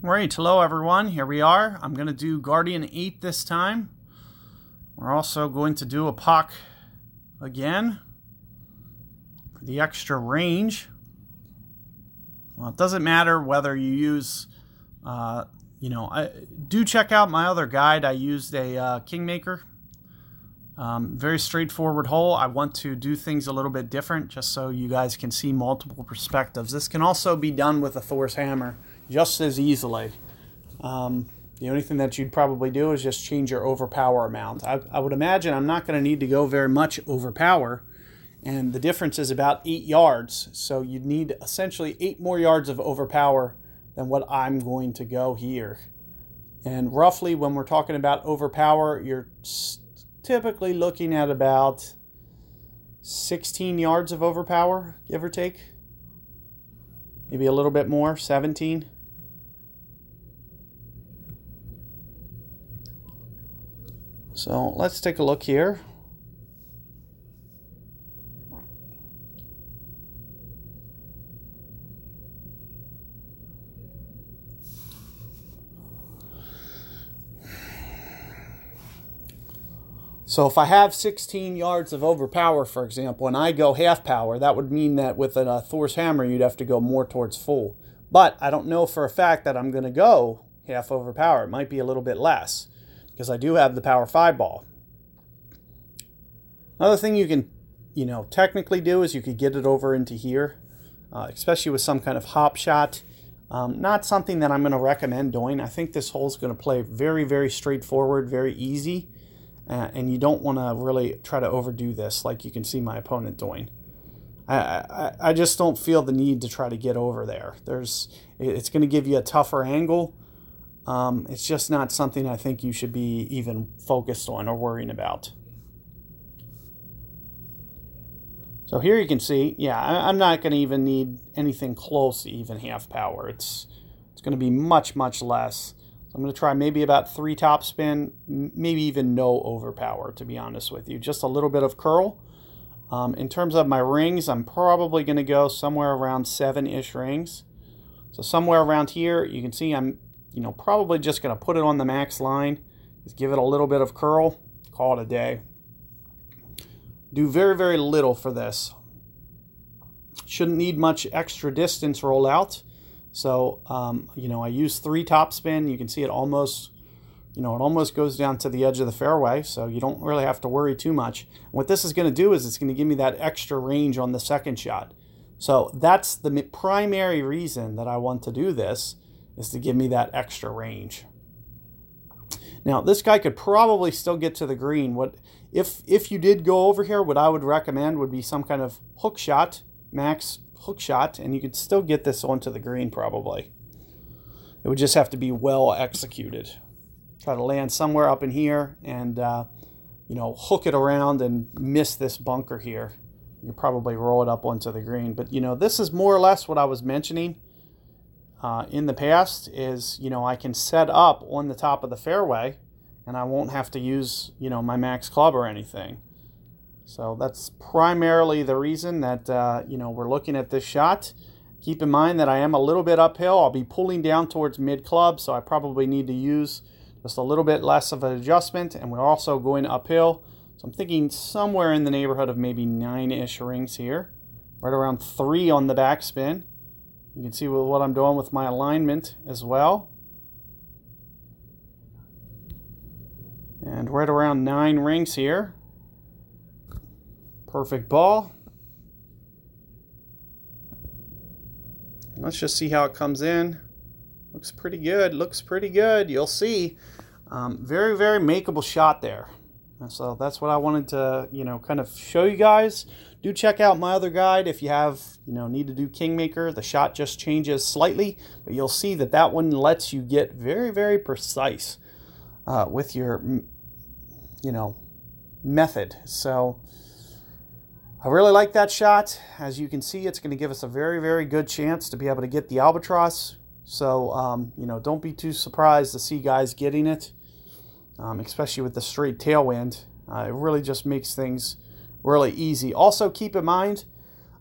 Right, hello everyone, here we are. I'm going to do Guardian 8 this time. We're also going to do a POC again for the extra range. Well, it doesn't matter whether you use, do check out my other guide. I used a Kingmaker. Very straightforward hole. I want to do things a little bit different just so you guys can see multiple perspectives. This can also be done with a Thor's hammer just as easily. The only thing that you'd probably do is just change your overpower amount. I would imagine I'm not going to need to go very much overpower, and the difference is about 8 yards. So you'd need essentially 8 more yards of overpower than what I'm going to go here. And roughly when we're talking about overpower, you're typically looking at about 16 yards of overpower, give or take. Maybe a little bit more, 17. So let's take a look here. So if I have 16 yards of overpower, for example, and I go half power, that would mean that with a Thor's hammer, you'd have to go more towards full. But I don't know for a fact that I'm going to go half overpower. It might be a little bit less, because I do have the Power 5 ball. Another thing you can, technically do is you could get it over into here, especially with some kind of hop shot. Not something that I'm going to recommend doing. I think this hole's going to play very, very straightforward, very easy, and you don't want to really try to overdo this like you can see my opponent doing. I just don't feel the need to try to get over there. It's going to give you a tougher angle. It's just not something I think you should be even focused on or worrying about. So here you can see, I'm not going to even need anything close to even half power. It's going to be much, much less. So I'm going to try maybe about 3 topspin, maybe even no overpower, to be honest with you. Just a little bit of curl. In terms of my rings, I'm probably going to go somewhere around 7-ish rings. So somewhere around here, you can see I'm probably just going to put it on the max line. Just give it a little bit of curl. Call it a day. Do very, very little for this. Shouldn't need much extra distance rollout. So, I use 3 topspin. You can see it almost, it almost goes down to the edge of the fairway. So you don't really have to worry too much. And what this is going to do is it's going to give me that extra range on the second shot. So that's the primary reason that I want to do this, is to give me that extra range. Now, this guy could probably still get to the green. If you did go over here, what I would recommend would be some kind of hook shot, max hook shot, and you could still get this onto the green probably. It would just have to be well executed. Try to land somewhere up in here and, hook it around and miss this bunker here. You could probably roll it up onto the green. But, this is more or less what I was mentioning in the past is, I can set up on the top of the fairway and I won't have to use, my max club or anything. So that's primarily the reason that, we're looking at this shot. Keep in mind that I am a little bit uphill. I'll be pulling down towards mid club, so I probably need to use just a little bit less of an adjustment, and we're also going uphill. So I'm thinking somewhere in the neighborhood of maybe 9-ish rings here, right around 3 on the backspin. You can see what I'm doing with my alignment as well. And right around 9 rings here. Perfect ball. Let's just see how it comes in. Looks pretty good. Looks pretty good. You'll see. Very, very makeable shot there. So that's what I wanted to, kind of show you guys. Do check out my other guide if you have, need to do Kingmaker. The shot just changes slightly, but you'll see that that one lets you get very, very precise with your, method. So I really like that shot. As you can see, it's going to give us a very, very good chance to be able to get the albatross. So, don't be too surprised to see guys getting it, especially with the straight tailwind. It really just makes things really easy. Also, keep in mind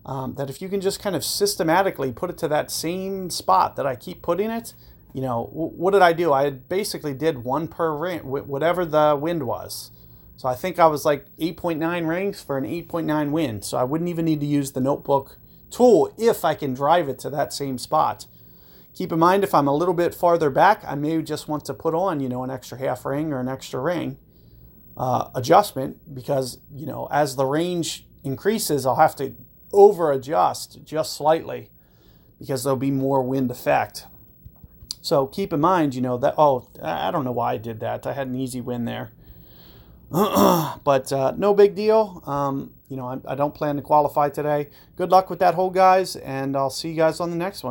that if you can just kind of systematically put it to that same spot that I keep putting it, you know, what did I do? I basically did one per ring, whatever the wind was. So I think I was like 8.9 rings for an 8.9 wind. So I wouldn't even need to use the notebook tool if I can drive it to that same spot. Keep in mind, if I'm a little bit farther back, I may just want to put on, you know, an extra half ring or an extra ring adjustment, because, you know, as the range increases, I'll have to over adjust just slightly because there'll be more wind effect. So keep in mind, you know, that, oh, I don't know why I did that. I had an easy win there. But no big deal. You know, I don't plan to qualify today. Good luck with that hole, guys, and I'll see you guys on the next one.